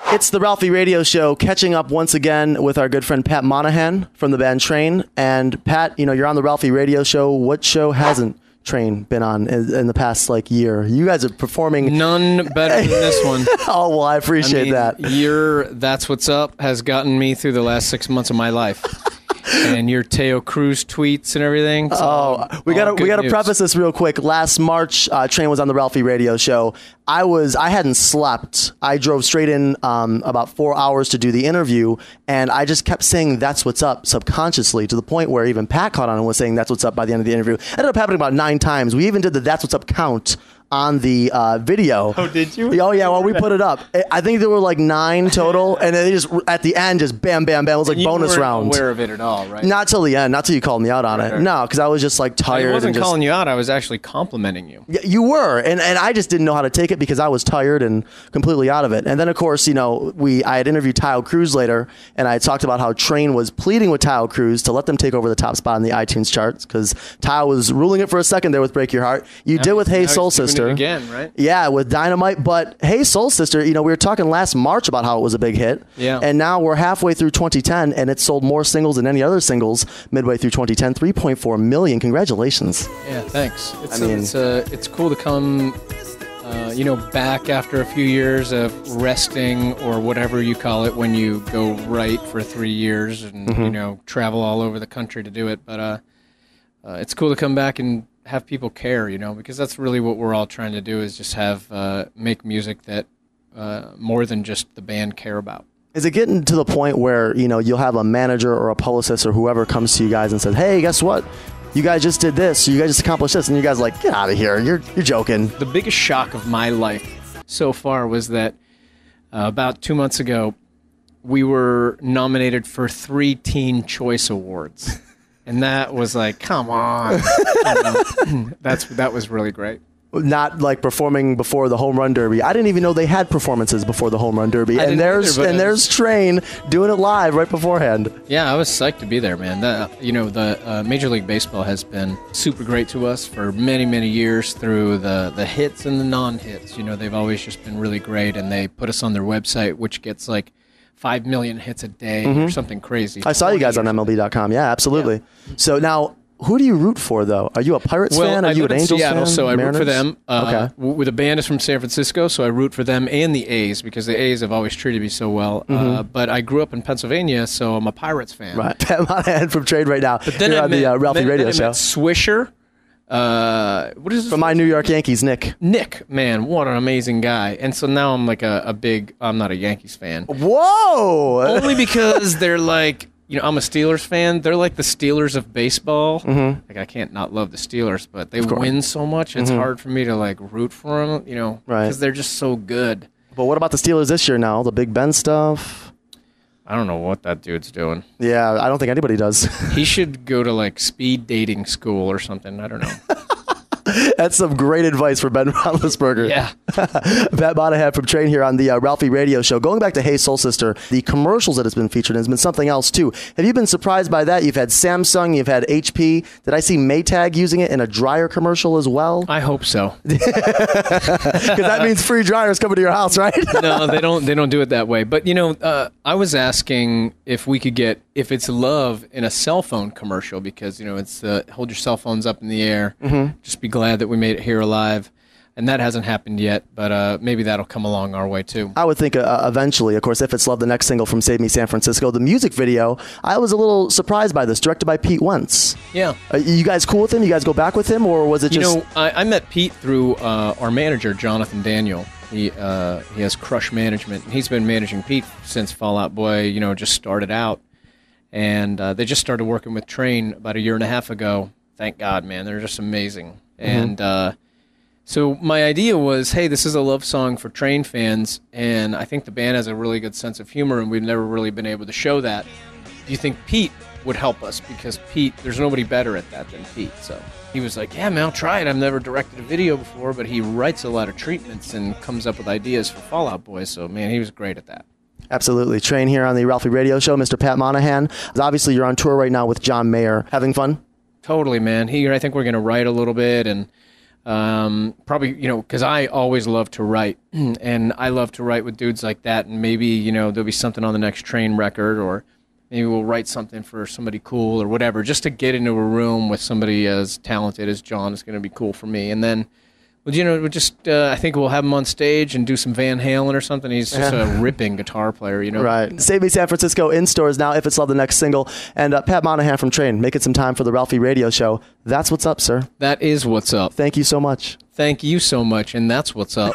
It's the Ralphie Radio Show, catching up once again with our good friend Pat Monahan from the band Train. And Pat, you're on the Ralphie Radio Show. What show hasn't Train been on in the past year? You guys are performing. None better than this one. Oh, well, I appreciate that. That's What's Up has gotten me through the last 6 months of my life. And your Teo Cruz tweets and everything. We gotta preface this real quick. Last March, Train was on the Ralphie Radio Show. I hadn't slept. I drove straight in about 4 hours to do the interview, and I just kept saying "That's what's up" subconsciously, to the point where even Pat caught on and was saying "That's what's up" by the end of the interview. It ended up happening about 9 times. We even did the "That's what's up" count on the video. Oh, did you? Oh, yeah. Well, we put it up. I think there were 9 total, and they just at the end just bam, bam, bam. It was bonus round. You weren't aware of it at all, right? Not till the end. Not till you called me out on it. No, because I was just tired. I wasn't calling you out. I was actually complimenting you. Yeah, you were, and I just didn't know how to take it because I was tired and completely out of it. And then, of course, I had interviewed Tile Cruz later, and I talked about how Train was pleading with Tile Cruz to let them take over the top spot in the iTunes charts because Tile was ruling it for a second there with "Break Your Heart." You did with "Hey Soul Sister" again, right? Yeah, with Dynamite. But "Hey Soul Sister," we were talking last March about how it was a big hit. Yeah. And now we're halfway through 2010, and it sold more singles than any other singles midway through 2010. 3.4 million. Congratulations. Yeah, thanks. It's cool to come, back after a few years of resting or whatever you call it when you go right for 3 years and travel all over the country to do it. But it's cool to come back and have people care, because that's really what we're all trying to do is just make music that more than just the band care about. Is it getting to the point where, you'll have a manager or a publicist or whoever comes to you guys and says, "Hey, guess what? You guys just did this. You guys just accomplished this." And you guys are like, "Get out of here. You're joking." The biggest shock of my life so far was that about 2 months ago, we were nominated for 3 Teen Choice Awards. And that was come on. That was really great. Not performing before the Home Run Derby. I didn't even know they had performances before the Home Run Derby. There's Train doing it live right beforehand. Yeah, I was psyched to be there, man. The Major League Baseball has been super great to us for many, many years through the hits and the non-hits. They've always just been really great, and they put us on their website, which gets 5 million hits a day or something crazy. I saw you guys on MLB.com. Yeah, absolutely. Yeah. So now, who do you root for, though? Are you a Pirates fan? Are you an Angels Seattle, fan? So I Mariners? root for them. Okay. The band is from San Francisco, so I root for them and the A's because the A's have always treated me so well. But I grew up in Pennsylvania, so I'm a Pirates fan. Right. Pat Monahan from Trade right now. But then on the Ralphie Radio Show. Swisher. What is this? From my New York Yankees, Nick. Nick, man, what an amazing guy. And so now I'm I'm not a Yankees fan. Whoa! Only because they're I'm a Steelers fan. They're like the Steelers of baseball. I can't not love the Steelers, but they win so much. It's hard for me to root for them, because they're just so good. But what about the Steelers this year now? The Big Ben stuff? I don't know what that dude's doing. Yeah, I don't think anybody does. He should go to speed dating school or something. I don't know. That's some great advice for Ben Roethlisberger. Yeah. Pat Monahan from Train here on the Ralphie Radio Show. Going back to "Hey Soul Sister," the commercials that it's been featured in has been something else, too. Have you been surprised by that? You've had Samsung, you've had HP. Did I see Maytag using it in a dryer commercial as well? I hope so. Because that means free dryers coming to your house, right? No, they don't do it that way. But, I was asking if we could get If It's Love in a cell phone commercial because, it's hold your cell phones up in the air. Just be glad that we made it here alive. And that hasn't happened yet, but maybe that'll come along our way, too. I would think eventually, of course, If It's Love, the next single from Save Me San Francisco. The music video, I was a little surprised by this, directed by Pete Wentz. Yeah. You guys cool with him? You guys go back with him, or was it just... I met Pete through our manager, Jonathan Daniel. He has Crush Management, and he's been managing Pete since Fall Out Boy, just started out. And they just started working with Train about a year and a half ago. Thank God, man. They're just amazing. And so my idea was, hey, this is a love song for Train fans, and I think the band has a really good sense of humor, and we've never really been able to show that. Do you think Pete would help us? Because Pete, there's nobody better at that than Pete. So he was like, yeah, man, I'll try it. I've never directed a video before, but he writes a lot of treatments and comes up with ideas for Fall Out Boy. So, man, he was great at that. Absolutely. Train here on the Ralphie Radio Show. Mr. Pat Monahan. Obviously, you're on tour right now with John Mayer. Having fun? Totally, man. I think we're going to write a little bit, and Probably, because I always love to write, and I love to write with dudes like that, and maybe, there'll be something on the next Train record, or maybe we'll write something for somebody cool or whatever. Just to get into a room with somebody as talented as John is going to be cool for me. And then, we'll just, I think we'll have him on stage and do some Van Halen or something. He's just a ripping guitar player, Right. Save Me San Francisco in stores now, If It's Love, the next single. And Pat Monahan from Train, making some time for the Ralphie Radio Show. That's what's up, sir. That is what's up. Thank you so much. Thank you so much, and that's what's up.